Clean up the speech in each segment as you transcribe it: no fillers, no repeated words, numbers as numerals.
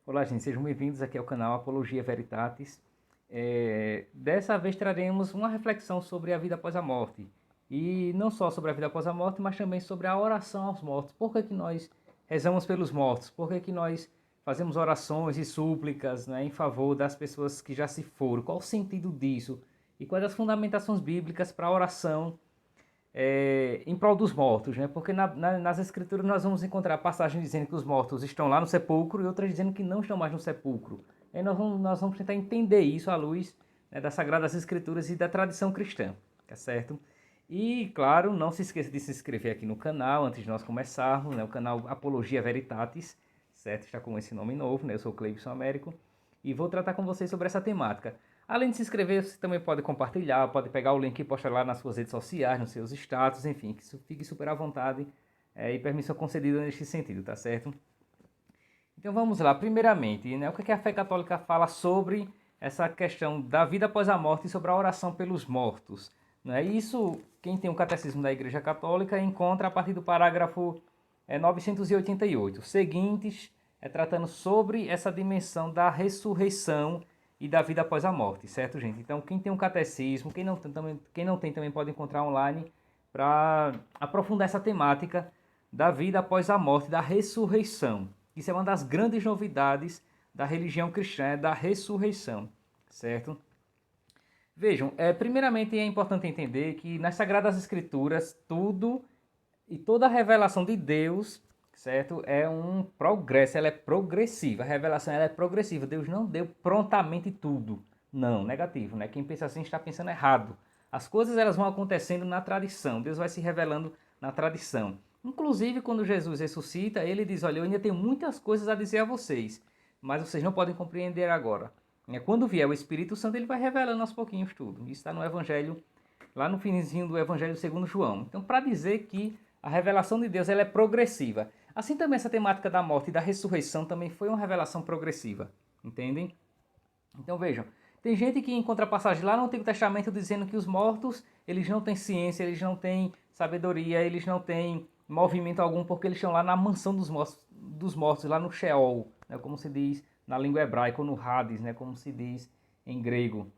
Olá, gente, sejam bem-vindos aqui ao canal Apologia Veritatis. Dessa vez traremos uma reflexão sobre a vida após a morte. E não só sobre a vida após a morte, mas também sobre a oração aos mortos. Por que nós rezamos pelos mortos? Por que nós fazemos orações e súplicas, né, em favor das pessoas que já se foram? Qual o sentido disso? E quais as fundamentações bíblicas para a oração em prol dos mortos, né? Porque nas escrituras nós vamos encontrar passagens dizendo que os mortos estão lá no sepulcro e outras dizendo que não estão mais no sepulcro. E nós vamos tentar entender isso à luz, né, das Sagradas Escrituras e da tradição cristã, tá certo? E, claro, não se esqueça de se inscrever aqui no canal antes de nós começarmos, né? O canal Apologia Veritatis, certo? Está com esse nome novo, né? Eu sou Cleibson Américo e vou tratar com vocês sobre essa temática. Além de se inscrever, você também pode compartilhar, pode pegar o link e postar lá nas suas redes sociais, nos seus status, enfim, que fique super à vontade e permissão concedida neste sentido, tá certo? Então vamos lá, primeiramente, né, o que a fé católica fala sobre essa questão da vida após a morte e sobre a oração pelos mortos, né? Isso, quem tem o catecismo da Igreja Católica encontra a partir do parágrafo 988, seguintes, tratando sobre essa dimensão da ressurreição e da vida após a morte, certo, gente? Então, quem tem um catecismo, quem não tem também pode encontrar online para aprofundar essa temática da vida após a morte, da ressurreição. Isso é uma das grandes novidades da religião cristã, da ressurreição, certo? Vejam, primeiramente é importante entender que nas Sagradas Escrituras tudo e toda a revelação de Deus, certo, é um progresso, ela é progressiva, a revelação ela é progressiva. Deus não deu prontamente tudo, não, negativo, né? Quem pensa assim está pensando errado. As coisas elas vão acontecendo na tradição, Deus vai se revelando na tradição. Inclusive quando Jesus ressuscita, ele diz, olha, eu ainda tenho muitas coisas a dizer a vocês, mas vocês não podem compreender agora. Quando vier o Espírito Santo, ele vai revelando aos pouquinhos tudo. Isso está no Evangelho, lá no finzinho do Evangelho segundo João. Então, para dizer que a revelação de Deus ela é progressiva. Assim também essa temática da morte e da ressurreição também foi uma revelação progressiva. Entendem? Então vejam, tem gente que encontra passagem lá no Antigo Testamento dizendo que os mortos, eles não têm ciência, eles não têm sabedoria, eles não têm movimento algum porque eles estão lá na mansão dos mortos lá no Sheol, né, como se diz na língua hebraica, ou no Hades, né, como se diz em grego.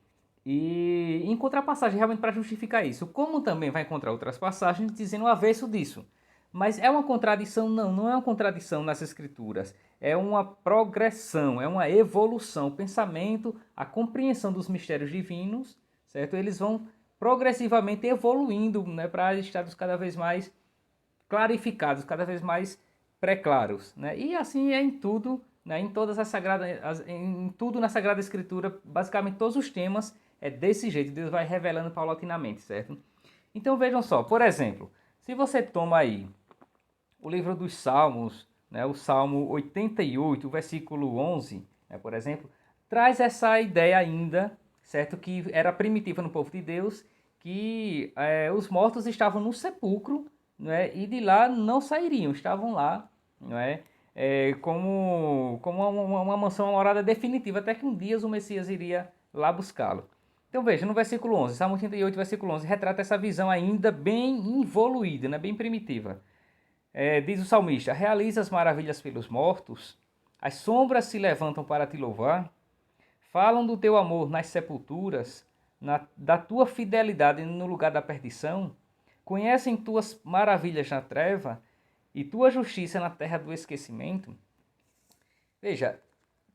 E encontrar passagem realmente para justificar isso. Como também vai encontrar outras passagens dizendo o avesso disso. Mas é uma contradição? Não, não é uma contradição nas escrituras. É uma progressão, é uma evolução. O pensamento, a compreensão dos mistérios divinos, certo? Eles vão progressivamente evoluindo, né, para estados cada vez mais clarificados, cada vez mais pré-claros, né? E assim é em tudo, né, em todas as sagradas, em tudo na Sagrada Escritura, basicamente todos os temas é desse jeito, Deus vai revelando paulatinamente, certo? Então vejam só, por exemplo, se você toma aí o livro dos Salmos, né, o Salmo 88, versículo 11, né, por exemplo, traz essa ideia ainda, certo, que era primitiva no povo de Deus, que os mortos estavam no sepulcro, né, e de lá não sairiam, estavam lá, não é, como uma mansão, uma morada definitiva, até que um dia o Messias iria lá buscá-lo. Então veja, no versículo 11, Salmo 88, versículo 11, retrata essa visão ainda bem evoluída, né, bem primitiva. Diz o salmista, realiza as maravilhas pelos mortos, as sombras se levantam para te louvar, falam do teu amor nas sepulturas, da tua fidelidade no lugar da perdição, conhecem tuas maravilhas na treva e tua justiça na terra do esquecimento. Veja,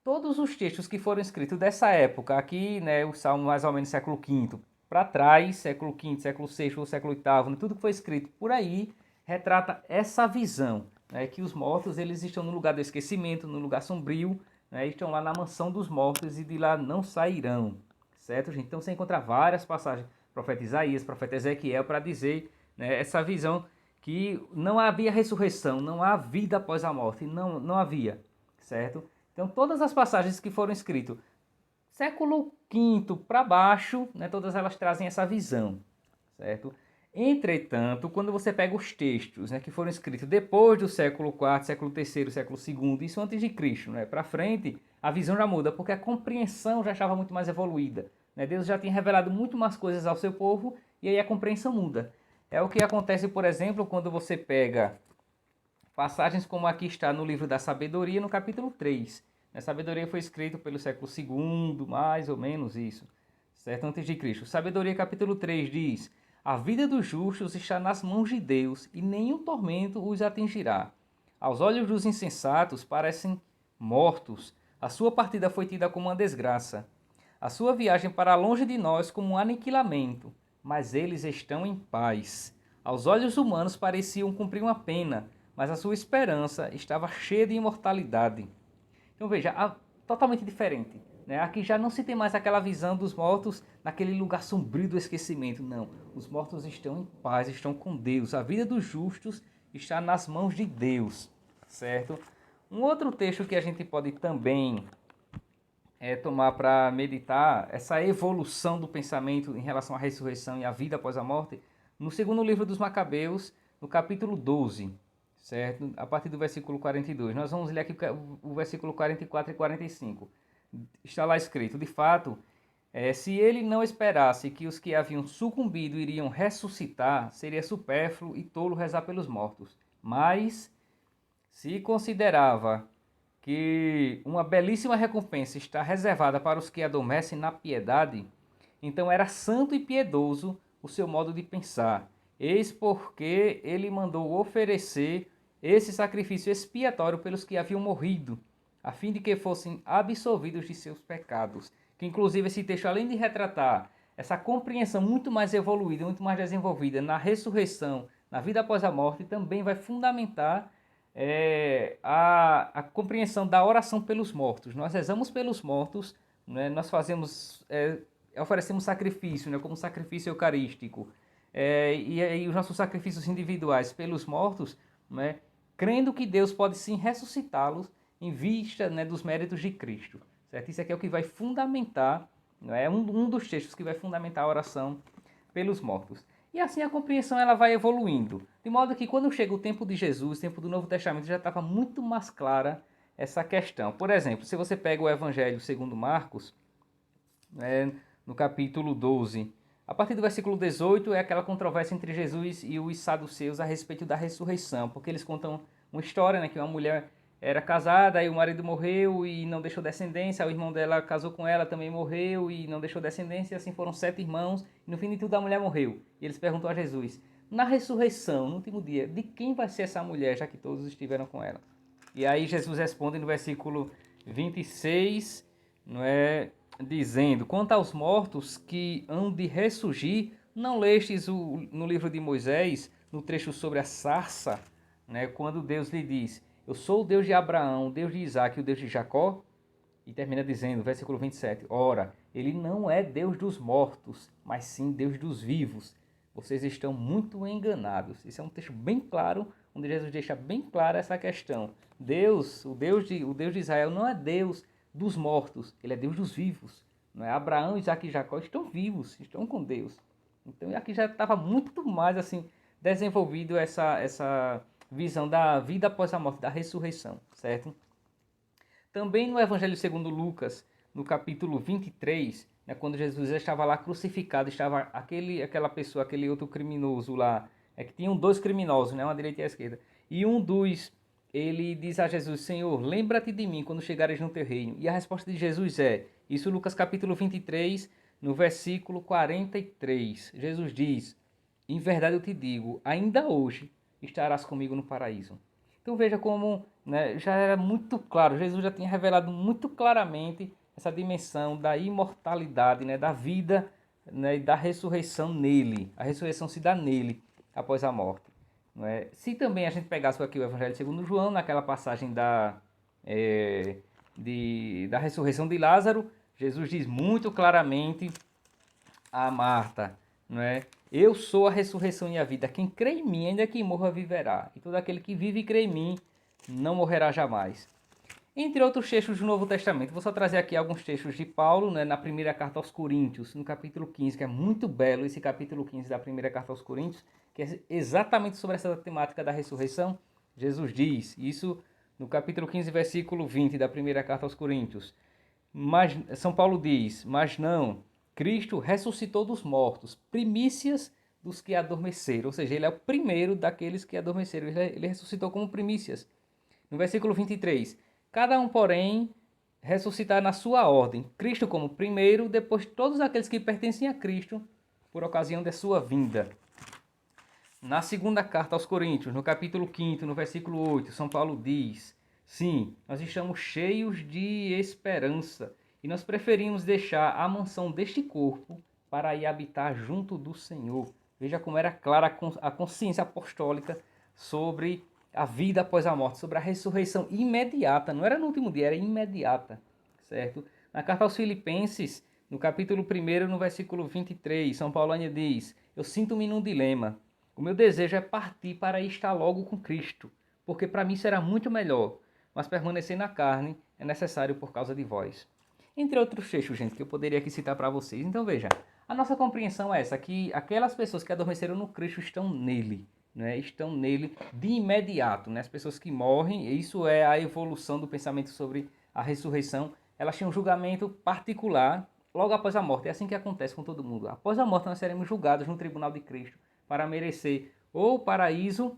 todos os textos que foram escritos dessa época, aqui, né, o Salmo mais ou menos século V, para trás, século V, século VI, ou século VIII, né, tudo que foi escrito por aí, retrata essa visão, né, que os mortos eles estão no lugar do esquecimento, no lugar sombrio, né, estão lá na mansão dos mortos e de lá não sairão, certo, gente? Então você encontra várias passagens, profeta Isaías, profeta Ezequiel, para dizer, né, essa visão que não havia ressurreição, não há vida após a morte, não havia, certo? Então todas as passagens que foram escritas século V para baixo, né, todas elas trazem essa visão, certo? Entretanto, quando você pega os textos, né, que foram escritos depois do século IV, século III, século II, isso antes de Cristo, né, para frente, a visão já muda, porque a compreensão já estava muito mais evoluída. Né? Deus já tinha revelado muito mais coisas ao seu povo e aí a compreensão muda. É o que acontece, por exemplo, quando você pega passagens como aqui está no livro da Sabedoria, no capítulo 3. A sabedoria foi escrito pelo século II, mais ou menos isso, certo? Antes de Cristo. Sabedoria capítulo 3 diz: a vida dos justos está nas mãos de Deus, e nenhum tormento os atingirá. Aos olhos dos insensatos parecem mortos. A sua partida foi tida como uma desgraça. A sua viagem para longe de nós como um aniquilamento. Mas eles estão em paz. Aos olhos humanos pareciam cumprir uma pena, mas a sua esperança estava cheia de imortalidade. Então veja, totalmente diferente. Né? Aqui já não se tem mais aquela visão dos mortos naquele lugar sombrio do esquecimento. Não, os mortos estão em paz, estão com Deus. A vida dos justos está nas mãos de Deus, certo? Um outro texto que a gente pode também tomar para meditar essa evolução do pensamento em relação à ressurreição e à vida após a morte, no segundo livro dos Macabeus, no capítulo 12, certo? A partir do versículo 42. Nós vamos ler aqui o versículo 44 e 45. Está lá escrito: de fato, se ele não esperasse que os que haviam sucumbido iriam ressuscitar, seria supérfluo e tolo rezar pelos mortos. Mas, se considerava que uma belíssima recompensa está reservada para os que adormecem na piedade, então era santo e piedoso o seu modo de pensar. Eis porque ele mandou oferecer esse sacrifício expiatório pelos que haviam morrido, a fim de que fossem absolvidos de seus pecados. Que inclusive esse texto, além de retratar essa compreensão muito mais evoluída, muito mais desenvolvida na ressurreição, na vida após a morte, também vai fundamentar a compreensão da oração pelos mortos. Nós rezamos pelos mortos, né? Nós oferecemos sacrifício, né? Como sacrifício eucarístico, e os nossos sacrifícios individuais pelos mortos, né? Crendo que Deus pode sim ressuscitá-los em vista, né, dos méritos de Cristo. Certo? Isso aqui é o que vai fundamentar, né? Um dos textos que vai fundamentar a oração pelos mortos. E assim a compreensão ela vai evoluindo. De modo que quando chega o tempo de Jesus, o tempo do Novo Testamento, já estava muito mais clara essa questão. Por exemplo, se você pega o Evangelho segundo Marcos, né, no capítulo 12, a partir do versículo 18 é aquela controvérsia entre Jesus e os saduceus a respeito da ressurreição, porque eles contam uma história, né, que uma mulher era casada, aí o marido morreu e não deixou descendência, o irmão dela casou com ela, também morreu e não deixou descendência, e assim foram 7 irmãos, e no fim de tudo a mulher morreu. E eles perguntam a Jesus: na ressurreição, no último dia, de quem vai ser essa mulher, já que todos estiveram com ela? E aí Jesus responde no versículo 26, não é, dizendo: quanto aos mortos que hão de ressurgir, não lestes no livro de Moisés, no trecho sobre a sarça, né, quando Deus lhe diz: eu sou o Deus de Abraão, o Deus de Isaac e o Deus de Jacó? E termina dizendo, versículo 27, ora, ele não é Deus dos mortos, mas sim Deus dos vivos. Vocês estão muito enganados. Esse é um texto bem claro, onde Jesus deixa bem clara essa questão. Deus, o Deus de Israel, não é Deus dos mortos, ele é Deus dos vivos. Não é? Abraão, Isaac e Jacó estão vivos, estão com Deus. Então aqui já estava muito mais assim desenvolvido essa visão da vida após a morte, da ressurreição, certo? Também no Evangelho segundo Lucas, no capítulo 23, né, quando Jesus estava lá crucificado, estava aquela pessoa, aquele outro criminoso lá, que tinham 2 criminosos, né, uma à direita e à esquerda, e um dos, ele diz a Jesus: Senhor, lembra-te de mim quando chegares no teu reino. E a resposta de Jesus é, isso Lucas capítulo 23, no versículo 43, Jesus diz: em verdade eu te digo, ainda hoje estarás comigo no paraíso. Então veja como, né, já era muito claro, Jesus já tinha revelado muito claramente essa dimensão da imortalidade, né, da vida, né, e da ressurreição nele. A ressurreição se dá nele após a morte. Não é? Se também a gente pegasse aqui o Evangelho segundo João, naquela passagem da ressurreição de Lázaro, Jesus diz muito claramente a Marta, não é? Eu sou a ressurreição e a vida. Quem crê em mim, ainda que morra, viverá. E todo aquele que vive e crê em mim, não morrerá jamais. Entre outros textos do Novo Testamento, vou só trazer aqui alguns textos de Paulo, né, na primeira carta aos Coríntios, no capítulo 15, que é muito belo esse capítulo 15 da primeira carta aos Coríntios, que é exatamente sobre essa temática da ressurreição. Jesus diz, isso no capítulo 15, versículo 20 da primeira carta aos Coríntios. Mas São Paulo diz: mas não, Cristo ressuscitou dos mortos, primícias dos que adormeceram. Ou seja, ele é o primeiro daqueles que adormeceram. Ele ressuscitou como primícias. No versículo 23, cada um, porém, ressuscitar na sua ordem, Cristo como primeiro, depois todos aqueles que pertencem a Cristo por ocasião da sua vinda. Na segunda carta aos Coríntios, no capítulo 5, no versículo 8, São Paulo diz: sim, nós estamos cheios de esperança e nós preferimos deixar a mansão deste corpo para ir habitar junto do Senhor. Veja como era clara a consciência apostólica sobre a vida após a morte, sobre a ressurreição imediata. Não era no último dia, era imediata, certo? Na carta aos Filipenses, no capítulo 1, no versículo 23, São Paulo ainda diz: eu sinto-me num dilema. O meu desejo é partir para estar logo com Cristo, porque para mim será muito melhor, mas permanecer na carne é necessário por causa de vós. Entre outros trechos, gente, que eu poderia aqui citar para vocês. Então veja, a nossa compreensão é essa, que aquelas pessoas que adormeceram no Cristo estão nele, né? Estão nele de imediato, né? As pessoas que morrem, isso é a evolução do pensamento sobre a ressurreição, elas têm um julgamento particular logo após a morte. É assim que acontece com todo mundo. Após a morte nós seremos julgados no tribunal de Cristo para merecer ou o paraíso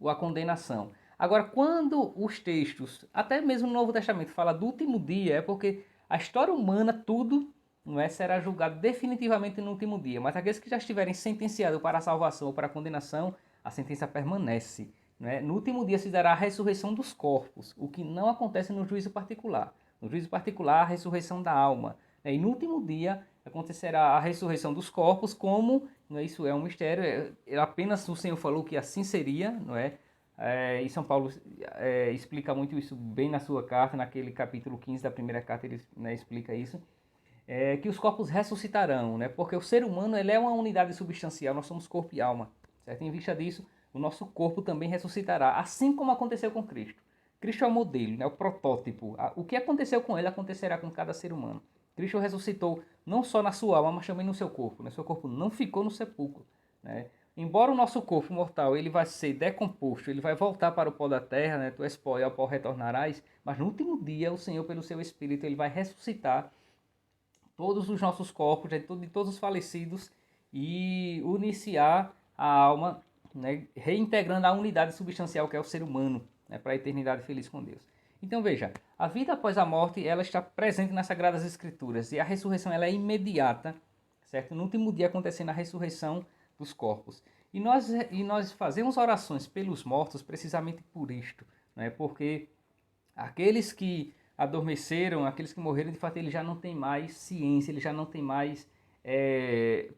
ou a condenação. Agora, quando os textos, até mesmo no Novo Testamento, fala do último dia, é porque a história humana, tudo, não é, será julgado definitivamente no último dia. Mas aqueles que já estiverem sentenciados para a salvação ou para a condenação, a sentença permanece. Não é? No último dia se dará a ressurreição dos corpos, o que não acontece no juízo particular. No juízo particular, a ressurreição da alma. E no último dia acontecerá a ressurreição dos corpos, como, não é, isso é um mistério, apenas o Senhor falou que assim seria, não é? E São Paulo explica muito isso bem na sua carta, naquele capítulo 15 da primeira carta ele, né, explica isso, que os corpos ressuscitarão, né? Porque o ser humano ele é uma unidade substancial, nós somos corpo e alma, certo? Em vista disso, o nosso corpo também ressuscitará, assim como aconteceu com Cristo. Cristo é o modelo, né, o protótipo. O que aconteceu com ele acontecerá com cada ser humano. Cristo ressuscitou não só na sua alma, mas também no seu corpo. Né? Seu corpo não ficou no sepulcro. Né? Embora o nosso corpo mortal ele vai ser decomposto, ele vai voltar para o pó da terra, né? Tu és pó e ao pó retornarás, mas no último dia o Senhor, pelo seu Espírito, ele vai ressuscitar todos os nossos corpos, de todos os falecidos, e uniciar a alma, né? Reintegrando a unidade substancial que é o ser humano, né? Para a eternidade feliz com Deus. Então veja, a vida após a morte ela está presente nas Sagradas Escrituras e a ressurreição ela é imediata, certo? No último dia acontecendo a ressurreição dos corpos. E nós fazemos orações pelos mortos precisamente por isto, né? Porque aqueles que adormeceram, aqueles que morreram, de fato, eles já não têm mais ciência, eles já não têm mais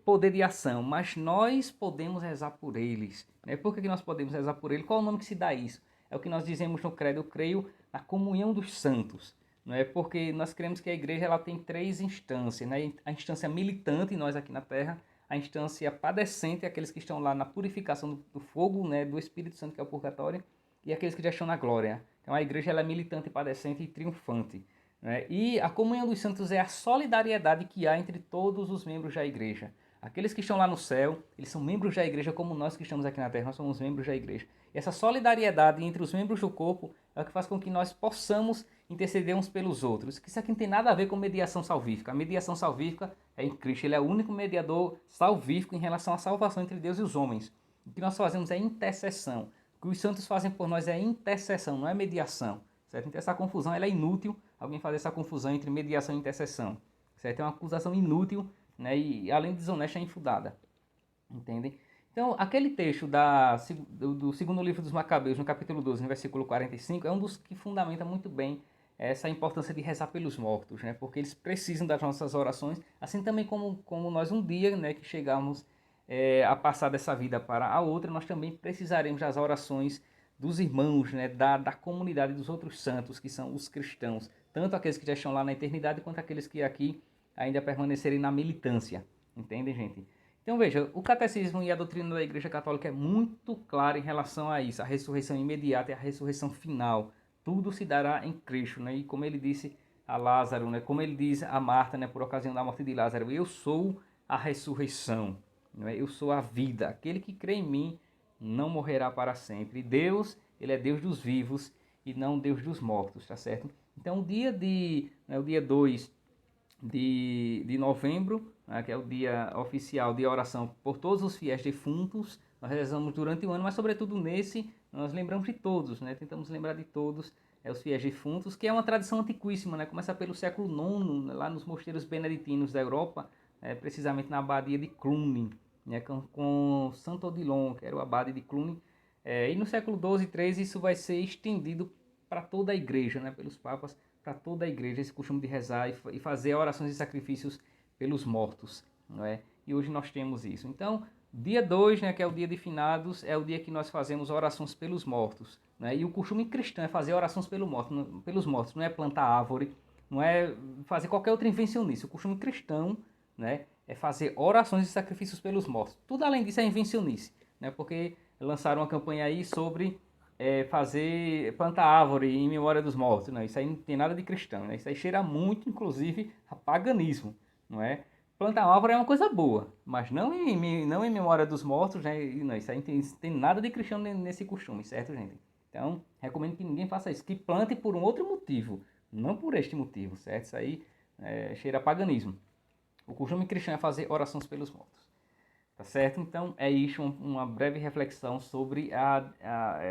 poder de ação, mas nós podemos rezar por eles. Né? Por que nós podemos rezar por eles? Qual é o nome que se dá isso? É o que nós dizemos no credo, eu creio na comunhão dos santos. Não é? Porque nós cremos que a igreja ela tem três instâncias. Né? A instância militante, nós aqui na terra, a instância padecente, aqueles que estão lá na purificação do fogo, né? Do Espírito Santo, que é o purgatório, e aqueles que já estão na glória. Então a igreja ela é militante, padecente e triunfante. Né? E a comunhão dos santos é a solidariedade que há entre todos os membros da igreja. Aqueles que estão lá no céu, eles são membros da igreja como nós que estamos aqui na terra, nós somos membros da igreja. E essa solidariedade entre os membros do corpo é o que faz com que nós possamos interceder uns pelos outros. Isso aqui não tem nada a ver com mediação salvífica. A mediação salvífica é em Cristo, ele é o único mediador salvífico em relação à salvação entre Deus e os homens. O que nós fazemos é intercessão. O que os santos fazem por nós é intercessão, não é mediação. Certo? Então essa confusão ela é inútil, alguém fazer essa confusão entre mediação e intercessão. Certo? É uma acusação inútil, né? E além de desonesta, é infundada. Entendem? Então, aquele texto do segundo livro dos Macabeus, no capítulo 12, no versículo 45, é um dos que fundamenta muito bem essa importância de rezar pelos mortos, né? Porque eles precisam das nossas orações, assim também como nós um dia, né, que chegarmos a passar dessa vida para a outra, nós também precisaremos das orações dos irmãos, né, da comunidade dos outros santos, que são os cristãos, tanto aqueles que já estão lá na eternidade, quanto aqueles que aqui ainda permanecerem na militância. Entendem, gente? Então veja, o catecismo e a doutrina da Igreja Católica é muito clara em relação a isso, a ressurreição imediata e a ressurreição final. Tudo se dará em Cristo, né? E como ele disse a Lázaro, né? Como ele diz a Marta, né? Por ocasião da morte de Lázaro, eu sou a ressurreição, né? Eu sou a vida. Aquele que crê em mim não morrerá para sempre. E Deus, ele é Deus dos vivos e não Deus dos mortos, tá certo? Então o dia 2 de novembro, né, que é o dia oficial de oração por todos os fiéis defuntos, nós rezamos durante o ano, mas sobretudo nesse, nós lembramos de todos, né? Tentamos lembrar de todos os fiéis defuntos, que é uma tradição antiquíssima, né? Começa pelo século IX, lá nos mosteiros beneditinos da Europa, precisamente na abadia de Cluny, né? Com Santo Odilon, que era o abade de Cluny. E no século XII e XIII isso vai ser estendido para toda a igreja, né? Pelos papas, para toda a igreja, esse costume de rezar e fazer orações e sacrifícios pelos mortos, não é? E hoje nós temos isso. Então, dia 2, né, que é o dia de finados, é o dia que nós fazemos orações pelos mortos, né? E o costume cristão é fazer orações pelos mortos, não é plantar árvore, não é fazer qualquer outra invencionice. O costume cristão, né, é fazer orações e sacrifícios pelos mortos. Tudo além disso é invencionice, né? Porque lançaram uma campanha aí sobre fazer plantar árvore em memória dos mortos, né? Isso aí não tem nada de cristão, né? Isso aí cheira muito, inclusive, a paganismo, não é? Plantar árvore é uma coisa boa, mas não em memória dos mortos, né? Não, isso aí não tem nada de cristão nesse costume, certo, gente? Então, recomendo que ninguém faça isso, que plante por um outro motivo, não por este motivo, certo? Isso aí cheira a paganismo. O costume cristão é fazer orações pelos mortos. Tá certo? Então é isso, uma breve reflexão sobre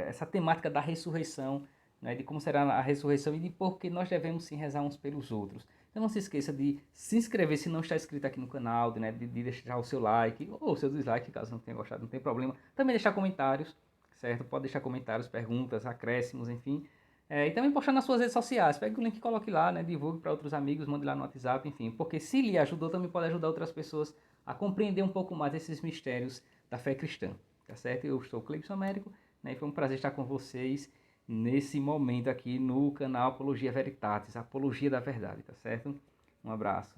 essa temática da ressurreição, né, de como será a ressurreição e de por que nós devemos sim rezar uns pelos outros. Então não se esqueça de se inscrever se não está inscrito aqui no canal, né, de deixar o seu like ou o seu dislike, caso não tenha gostado, não tem problema. Também deixar comentários, certo? Pode deixar comentários, perguntas, acréscimos, enfim. E também postar nas suas redes sociais. Pegue o link e coloque lá, né? Divulgue para outros amigos, mande lá no WhatsApp, enfim. Porque se lhe ajudou, também pode ajudar outras pessoas a compreender um pouco mais esses mistérios da fé cristã. Tá certo? Eu sou o Cleibson Américo, né? E foi um prazer estar com vocês nesse momento aqui no canal Apologia Veritatis, Apologia da Verdade, tá certo? Um abraço.